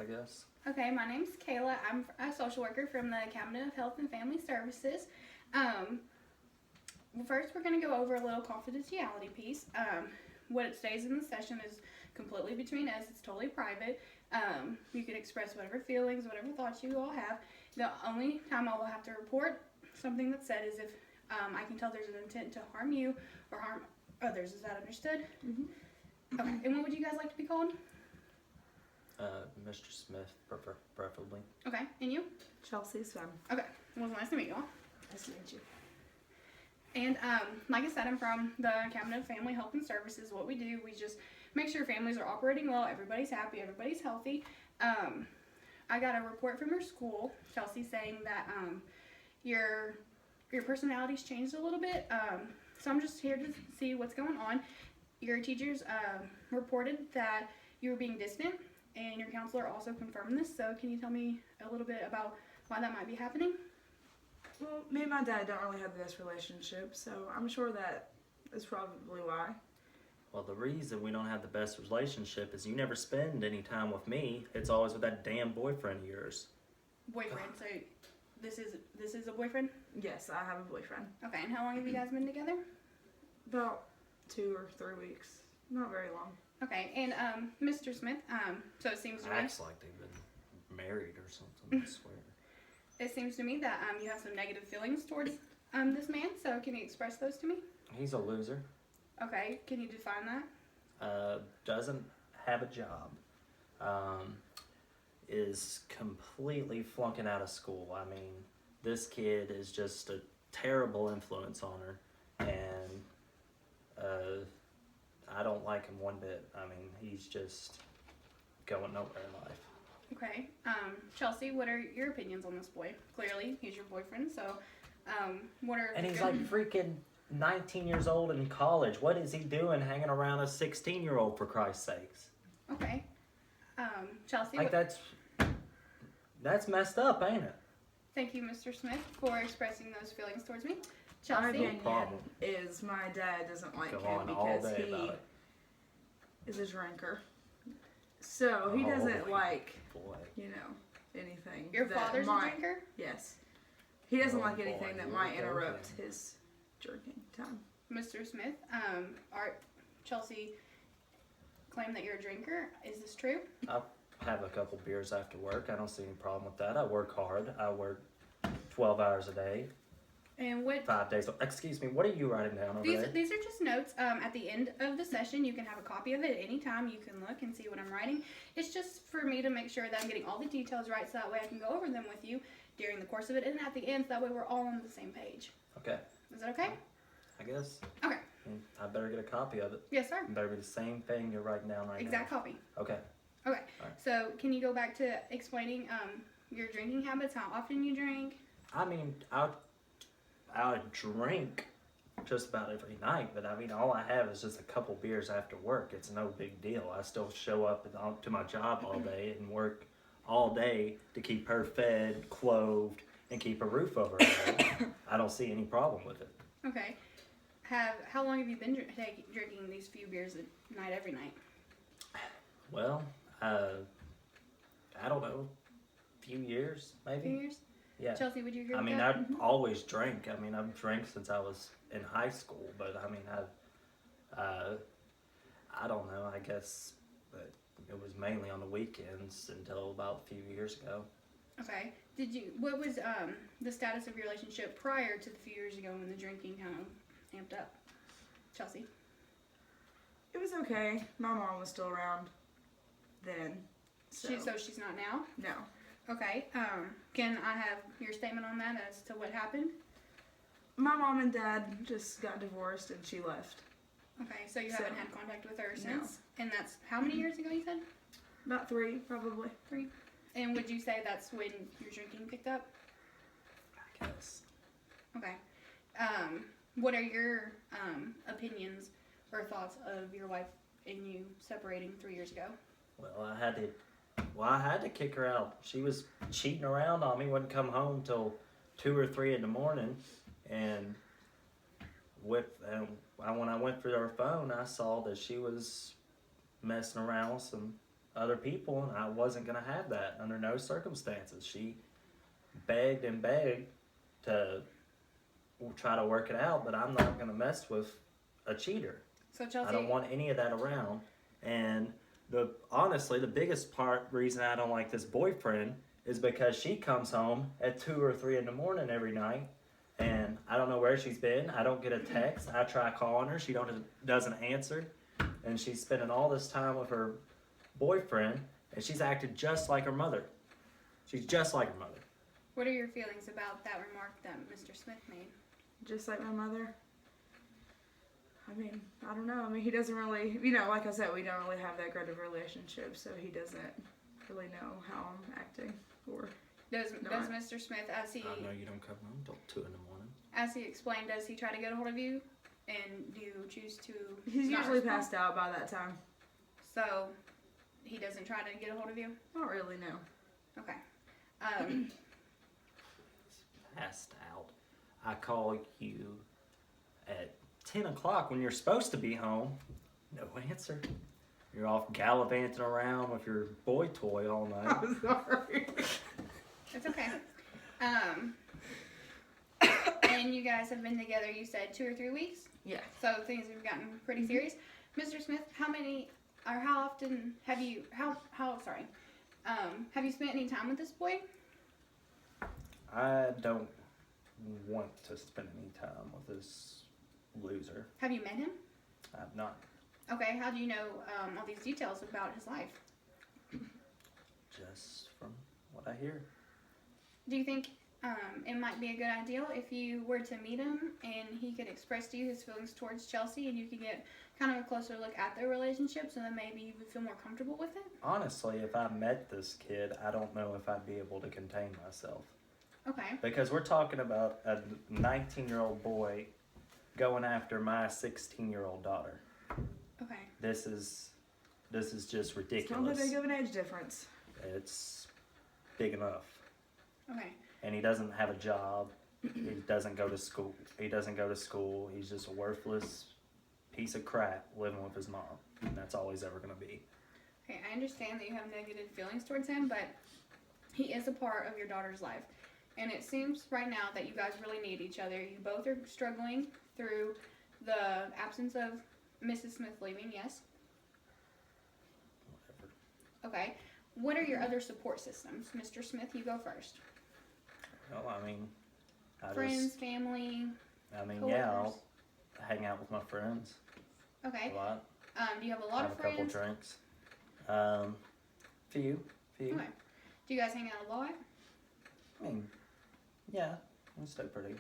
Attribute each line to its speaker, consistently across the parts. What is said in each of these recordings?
Speaker 1: guess.
Speaker 2: Okay, my name's Kayla. I'm a social worker from the Cabinet of Health and Family Services. Well, first, we're going to go over a little confidentiality piece. What it stays in the session is completely between us. It's totally private. You can express whatever feelings, whatever thoughts you all have. The only time I will have to report something that's said is if I can tell there's an intent to harm you or harm others. Is that understood?
Speaker 3: Mm-hmm.
Speaker 2: Okay, and what would you guys like to be called?
Speaker 1: Mr. Smith, preferably.
Speaker 2: Okay, and you?
Speaker 3: Chelsae Swim.
Speaker 2: Okay, well, it's nice to meet you all.
Speaker 3: Nice to meet you.
Speaker 2: And like I said, I'm from the Cabinet of Family Health and Services. What we do, we just make sure families are operating well, everybody's happy, everybody's healthy. I got a report from your school, Chelsae, saying that your personality's changed a little bit. So I'm just here to see what's going on. Your teachers reported that you were being distant, and your counselor also confirmed this. So can you tell me a little bit about why that might be happening?
Speaker 3: Well, me and my dad don't really have the best relationship, so I'm sure that is probably why.
Speaker 1: Well, the reason we don't have the best relationship is you never spend any time with me. It's always with that damn boyfriend of yours.
Speaker 2: Boyfriend. So this is a boyfriend?
Speaker 3: Yes, I have a boyfriend.
Speaker 2: Okay, and how long have you guys been together?
Speaker 3: About 2 or 3 weeks. Not very long.
Speaker 2: Okay, and Mr. Smith, so it seems to me
Speaker 1: Acts like they've been married or something, I swear.
Speaker 2: it seems to me that you have some negative feelings towards this man. So can you express those to me?
Speaker 1: He's a loser.
Speaker 2: Okay, can you define that?
Speaker 1: Doesn't have a job. Is completely flunking out of school. I mean, this kid is just a terrible influence on her, and I don't like him one bit. I mean, he's just going nowhere in life.
Speaker 2: Okay, Chelsae, what are your opinions on this boy? Clearly, he's your boyfriend. So, what are
Speaker 1: And he's like freaking 19 years old in college. What is he doing hanging around a 16-year-old, for Christ's sakes?
Speaker 2: Okay, Chelsae.
Speaker 1: Like, that's messed up, ain't it?
Speaker 2: Thank you, Mr. Smith, for expressing those feelings towards me.
Speaker 3: My
Speaker 2: Chelsae.
Speaker 3: opinion
Speaker 1: problem.
Speaker 3: is my dad doesn't like
Speaker 1: Go
Speaker 3: him
Speaker 1: on all
Speaker 3: because
Speaker 1: day
Speaker 3: he
Speaker 1: about it.
Speaker 3: is a drinker. So he
Speaker 1: Oh,
Speaker 3: doesn't like,
Speaker 1: Boy.
Speaker 3: anything.
Speaker 2: Your
Speaker 3: that
Speaker 2: father's
Speaker 3: might,
Speaker 2: a drinker?
Speaker 3: Yes. He doesn't
Speaker 1: Oh,
Speaker 3: like
Speaker 1: boy,
Speaker 3: anything that
Speaker 1: here
Speaker 3: might
Speaker 1: we go
Speaker 3: interrupt
Speaker 1: again.
Speaker 3: his drinking time.
Speaker 2: Mr. Smith, Chelsae claimed that you're a drinker. Is this true?
Speaker 1: I have a couple beers after work. I don't see any problem with that. I work hard. I work 12 hours a day,
Speaker 2: And what
Speaker 1: 5 days. Excuse me, what are you writing down over there?
Speaker 2: these are just notes. At the end of the session, you can have a copy of it at any time. You can look and see what I'm writing. It's just for me to make sure that I'm getting all the details right, so that way I can go over them with you during the course of it, and at the end, so that way we're all on the same page.
Speaker 1: Okay,
Speaker 2: Is that okay?
Speaker 1: I guess.
Speaker 2: Okay.
Speaker 1: I better get a copy of it.
Speaker 2: Yes, sir.
Speaker 1: It better be the same thing you're writing down right
Speaker 2: Exact copy.
Speaker 1: now. Okay.
Speaker 2: Okay.
Speaker 1: Alright.
Speaker 2: So can you go back to explaining your drinking habits, how often you drink?
Speaker 1: I mean, I drink just about every night, but I mean, all I have is just a couple beers after work. It's no big deal. I still show up to my job all day and work all day to keep her fed, clothed, and keep a roof over her head. I don't see any problem with it.
Speaker 2: Okay. How long have you been drinking these few beers a night every night?
Speaker 1: Well, I don't know, a few years maybe.
Speaker 2: Few years?
Speaker 1: Yeah.
Speaker 2: Chelsea, would you agree
Speaker 1: I
Speaker 2: with
Speaker 1: mean,
Speaker 2: that?
Speaker 1: I've always drank. I mean, I've drank since I was in high school, but I mean, I don't know. I guess, but it was mainly on the weekends until about a few years ago.
Speaker 2: Okay. What was the status of your relationship prior to the few years ago when the drinking kind of amped up? Chelsea?
Speaker 3: It was okay. My mom was still around then. So,
Speaker 2: She's not now?
Speaker 3: no.
Speaker 2: Okay. Can I have your statement on that as to what happened?
Speaker 3: My mom and dad just got divorced and she left.
Speaker 2: Okay, so you
Speaker 3: So-
Speaker 2: haven't had contact with her
Speaker 3: No.
Speaker 2: since? And that's how many years ago you said?
Speaker 3: About 3, probably.
Speaker 2: 3. And would you say that's when your drinking picked up?
Speaker 1: I guess.
Speaker 2: Okay. What are your opinions or thoughts of your wife and you separating 3 years ago?
Speaker 1: Well, I had to kick her out. She was cheating around on me. Wouldn't come home till 2 or 3 in the morning, and when I went through her phone, I saw that she was messing around with some other people, and I wasn't gonna have that under no circumstances. She begged and begged to try to work it out, but I'm not gonna mess with a cheater.
Speaker 2: So Chelsae,
Speaker 1: I don't want any of that around. And honestly, the biggest reason I don't like this boyfriend is because she comes home at 2 or 3 in the morning every night, and I don't know where she's been. I don't get a text. I try calling her. She doesn't answer, and she's spending all this time with her boyfriend, and she's acted just like her mother. She's just like her mother.
Speaker 2: what are your feelings about that remark that Mr. Smith made?
Speaker 3: Just like my mother. I mean, I don't know. I mean, he doesn't really, you know, like I said, we don't really have that great of a relationship, so he doesn't really know how I'm acting or
Speaker 2: Does
Speaker 3: not.
Speaker 2: Mr. Smith, as he
Speaker 1: I know you don't come home till 2 in the morning.
Speaker 2: as he explained, does he try to get a hold of you, and do you choose to?
Speaker 3: He's
Speaker 2: not
Speaker 3: usually
Speaker 2: respond?
Speaker 3: passed out by that time.
Speaker 2: So he doesn't try to get a hold of you.
Speaker 3: Not really, no.
Speaker 2: Okay.
Speaker 1: Passed out. I call you at 10 o'clock when you're supposed to be home. No answer. You're off gallivanting around with your boy toy all night.
Speaker 3: I'm sorry.
Speaker 2: It's okay. And you guys have been together, you said 2 or 3 weeks?
Speaker 3: Yeah.
Speaker 2: So things have gotten pretty serious. Mr. Smith, how often have you, have you spent any time with this boy?
Speaker 1: I don't want to spend any time with this loser.
Speaker 2: Have you met him?
Speaker 1: I've not.
Speaker 2: Okay, how do you know all these details about his life?
Speaker 1: Just from what I hear.
Speaker 2: Do you think it might be a good idea if you were to meet him and he could express to you his feelings towards Chelsae and you could get kind of a closer look at their relationship so then maybe you would feel more comfortable with it?
Speaker 1: Honestly, if I met this kid, I don't know if I'd be able to contain myself.
Speaker 2: Okay.
Speaker 1: Because we're talking about a 19-year-old boy going after my 16-year-old daughter.
Speaker 2: Okay.
Speaker 1: This is just
Speaker 3: It's not that
Speaker 1: ridiculous.
Speaker 3: big of an age difference.
Speaker 1: It's big enough.
Speaker 2: Okay.
Speaker 1: And he doesn't have a job. He doesn't go to school. He's just a worthless piece of crap living with his mom. And that's all he's ever going to be.
Speaker 2: Okay, I understand that you have negative feelings towards him, but he is a part of your daughter's life. And it seems right now that you guys really need each other. You both are struggling through the absence of Mrs. Smith leaving, yes?
Speaker 1: Whatever.
Speaker 2: Okay. What are your other support systems? Mr. Smith, you go first.
Speaker 1: Well, I mean,
Speaker 2: Friends, family,
Speaker 1: yeah, I'll
Speaker 2: coworkers?
Speaker 1: hang out with my friends
Speaker 2: Okay.
Speaker 1: a lot.
Speaker 2: Do you have a lot
Speaker 1: Have
Speaker 2: of
Speaker 1: a couple
Speaker 2: friends?
Speaker 1: drinks. Few.
Speaker 2: Okay. Do you guys hang out a lot?
Speaker 1: I mean, yeah, we stay pretty.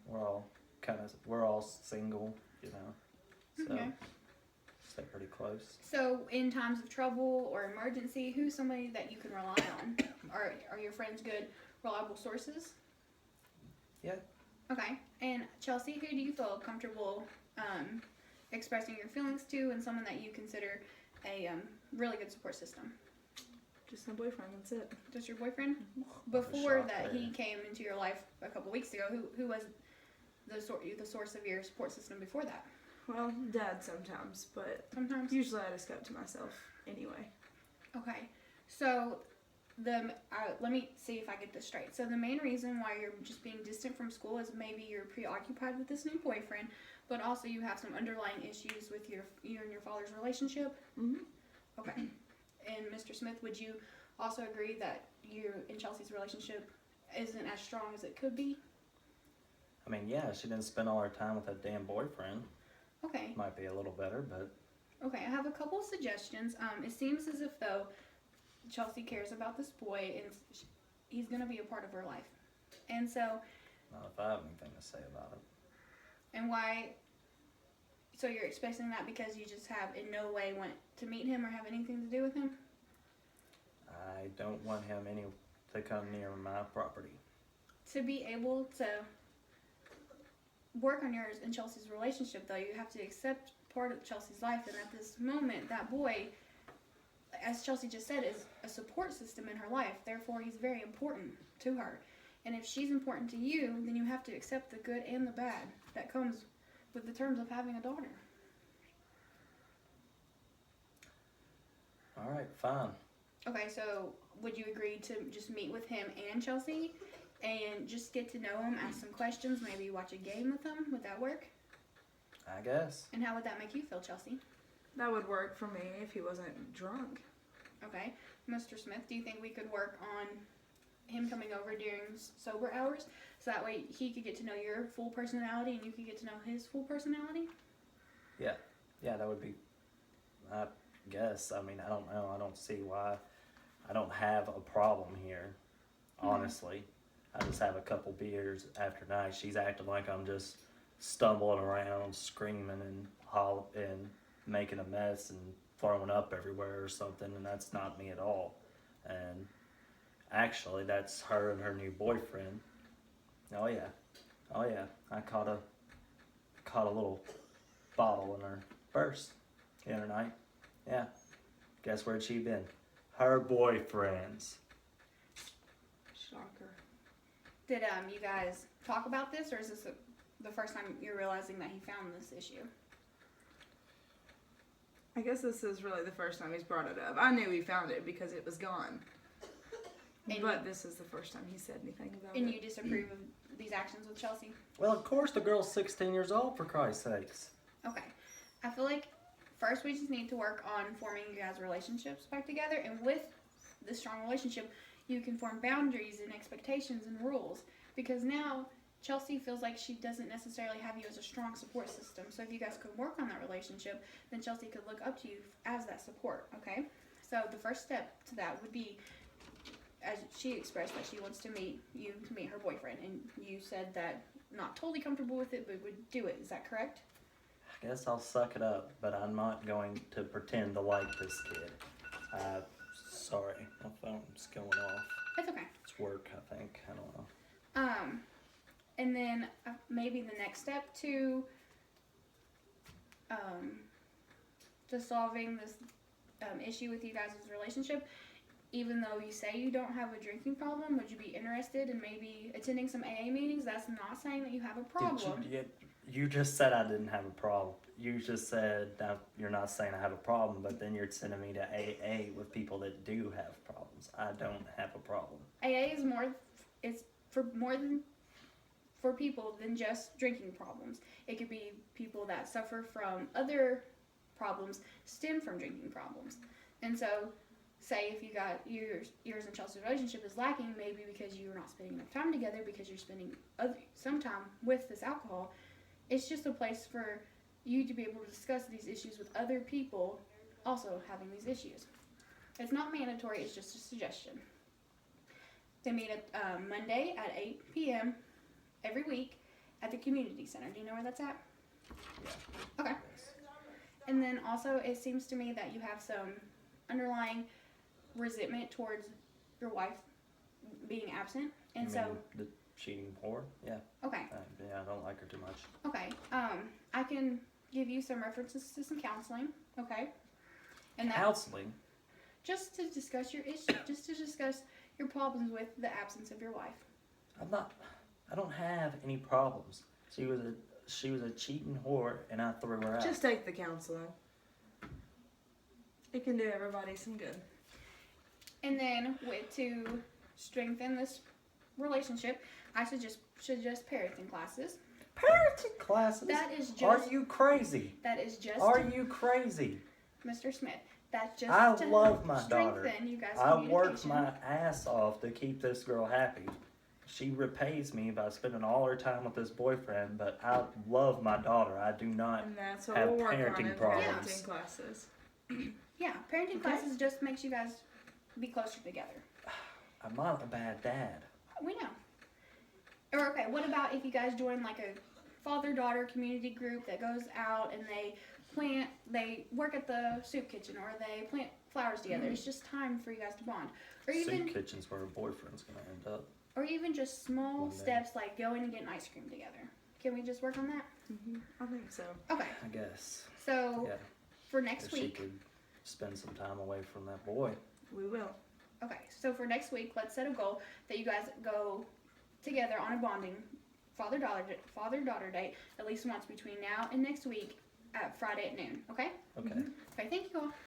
Speaker 1: We're all single, you know, so
Speaker 2: Okay.
Speaker 1: stay pretty close.
Speaker 2: So, in times of trouble or emergency, who's somebody that you can rely on? Are your friends good, reliable sources?
Speaker 1: Yeah.
Speaker 2: Okay. And Chelsae, who do you feel comfortable expressing your feelings to, and someone that you consider a really good support system?
Speaker 3: Just my boyfriend, that's it.
Speaker 2: Just your boyfriend?
Speaker 1: What a
Speaker 2: Before
Speaker 1: shock
Speaker 2: that,
Speaker 1: there.
Speaker 2: he came into your life a couple weeks ago. Who was the source of your support system before that?
Speaker 3: Well, Dad sometimes, but
Speaker 2: Sometimes.
Speaker 3: usually I just go to myself anyway.
Speaker 2: Okay, so let me see if I get this straight. So the main reason why you're just being distant from school is maybe you're preoccupied with this new boyfriend, but also you have some underlying issues with you and your father's relationship.
Speaker 3: Mm-hmm.
Speaker 2: Okay, and Mr. Smith, would you also agree that you and Chelsea's relationship isn't as strong as it could be?
Speaker 1: I mean, yeah, she didn't spend all her time with that damn boyfriend.
Speaker 2: Okay.
Speaker 1: Might be a little better, but
Speaker 2: Okay, I have a couple suggestions. It seems as if though Chelsae cares about this boy and he's gonna be a part of her life, and so.
Speaker 1: not if I have anything to say about it.
Speaker 2: And why? So you're expecting that because you just have in no way want to meet him or have anything to do with him?
Speaker 1: I don't want him to come near my property.
Speaker 2: To be able to work on yours and Chelsea's relationship, though, you have to accept part of Chelsea's life. And at this moment, that boy, as Chelsae just said, is a support system in her life. Therefore, he's very important to her. And if she's important to you, then you have to accept the good and the bad that comes with the terms of having a daughter.
Speaker 1: All right, fine.
Speaker 2: Okay, so would you agree to just meet with him and Chelsae and just get to know him, ask some questions, maybe watch a game with them? Would that work?
Speaker 1: I guess.
Speaker 2: And how would that make you feel, Chelsae?
Speaker 3: That would work for me if he wasn't drunk.
Speaker 2: Okay. Mr. Smith, do you think we could work on him coming over during sober hours so that way he could get to know your full personality and you could get to know his full personality?
Speaker 1: Yeah, that would be, I guess. I mean, I don't know. I don't see why. I don't have a problem here, honestly. I just have a couple beers after night. She's acting like I'm just stumbling around, screaming and making a mess and throwing up everywhere or something, and that's not me at all. And actually, that's her and her new boyfriend. Oh yeah, I caught a little bottle in her purse the other night. Yeah, guess where'd she been? Her boyfriend's.
Speaker 3: Shocker.
Speaker 2: Did you guys talk about this, or is this the first time you're realizing that he found this issue?
Speaker 3: I guess this is really the first time he's brought it up. I knew he found it because it was gone. But this is the first time he said anything about it.
Speaker 2: And you disapprove of these actions with Chelsae?
Speaker 1: Well, of course the girl's 16 years old, for Christ's sakes.
Speaker 2: Okay. I feel like first we just need to work on forming you guys' relationships back together, and with this strong relationship, you can form boundaries and expectations and rules, because now Chelsae feels like she doesn't necessarily have you as a strong support system. So if you guys could work on that relationship, then Chelsae could look up to you as that support, okay? So the first step to that would be, as she expressed that she wants to meet her boyfriend, and you said that not totally comfortable with it, but would do it. Is that correct?
Speaker 1: I guess I'll suck it up, but I'm not going to pretend to like this kid. Sorry, my phone's going off.
Speaker 2: It's okay.
Speaker 1: It's work, I think. I don't know.
Speaker 2: And then maybe the next step to solving this issue with you guys' relationship, even though you say you don't have a drinking problem, would you be interested in maybe attending some AA meetings? That's not saying that you have a problem.
Speaker 1: You just said I didn't have a problem. You just said that you're not saying I have a problem, but then you're sending me to AA with people that do have problems. I don't have a problem.
Speaker 2: AA is for people than just drinking problems. It could be people that suffer from other problems stem from drinking problems. And so, say if you got yours and Chelsea's relationship is lacking, maybe because you're not spending enough time together, because you're spending some time with this alcohol, it's just a place for you to be able to discuss these issues with other people also having these issues. It's not mandatory, it's just a suggestion. They meet at Monday at 8 p.m. every week at the community center. Do you know where that's at?
Speaker 1: Yeah.
Speaker 2: Okay. And then also, it seems to me that you have some underlying resentment towards your wife being absent, and
Speaker 1: You
Speaker 2: so
Speaker 1: mean the cheating whore? Yeah.
Speaker 2: okay.
Speaker 1: Yeah, I don't like her too much.
Speaker 2: Okay. I can give you some references to some counseling. Okay. And that
Speaker 1: Counseling?
Speaker 2: just to discuss your issue, just to discuss your problems with the absence of your wife.
Speaker 1: I don't have any problems. She was a cheating whore, and I threw her out.
Speaker 3: Just take the counseling. It can do everybody some good.
Speaker 2: And then to strengthen this relationship, I suggest parenting classes.
Speaker 1: Parenting classes?
Speaker 2: That is just.
Speaker 1: Are you crazy?
Speaker 2: That is just.
Speaker 1: Are you crazy?
Speaker 2: Mr. Smith? That's just.
Speaker 1: I
Speaker 2: to
Speaker 1: love my
Speaker 2: strengthen
Speaker 1: daughter.
Speaker 2: You guys'
Speaker 1: I work
Speaker 2: communication.
Speaker 1: my ass off to keep this girl happy. She repays me by spending all her time with this boyfriend, but I love my daughter. I do not
Speaker 3: And that's what
Speaker 1: have
Speaker 3: we'll work on
Speaker 1: parenting
Speaker 3: in
Speaker 1: problems.
Speaker 3: parenting classes.
Speaker 2: Yeah, parenting
Speaker 3: Okay.
Speaker 2: classes just makes you guys be closer together.
Speaker 1: I'm not a bad dad.
Speaker 2: We know. Or okay, what about if you guys join like a father-daughter community group that goes out and they work at the soup kitchen, or they plant flowers together. It's just time for you guys to bond. Or even
Speaker 1: Soup kitchen's where her boyfriend's gonna end up.
Speaker 2: or even just small
Speaker 1: One day.
Speaker 2: steps like going and getting ice cream together. Can we just work on that?
Speaker 3: I think so.
Speaker 2: Okay.
Speaker 1: I guess.
Speaker 2: So
Speaker 1: Yeah.
Speaker 2: for next
Speaker 1: If she
Speaker 2: week,
Speaker 1: could spend some time away from that boy.
Speaker 3: We will.
Speaker 2: okay. So for next week, let's set a goal that you guys go together on a bonding father-daughter date at least once between now and next week at Friday at noon. Okay?
Speaker 1: Okay.
Speaker 2: Okay. Thank you all.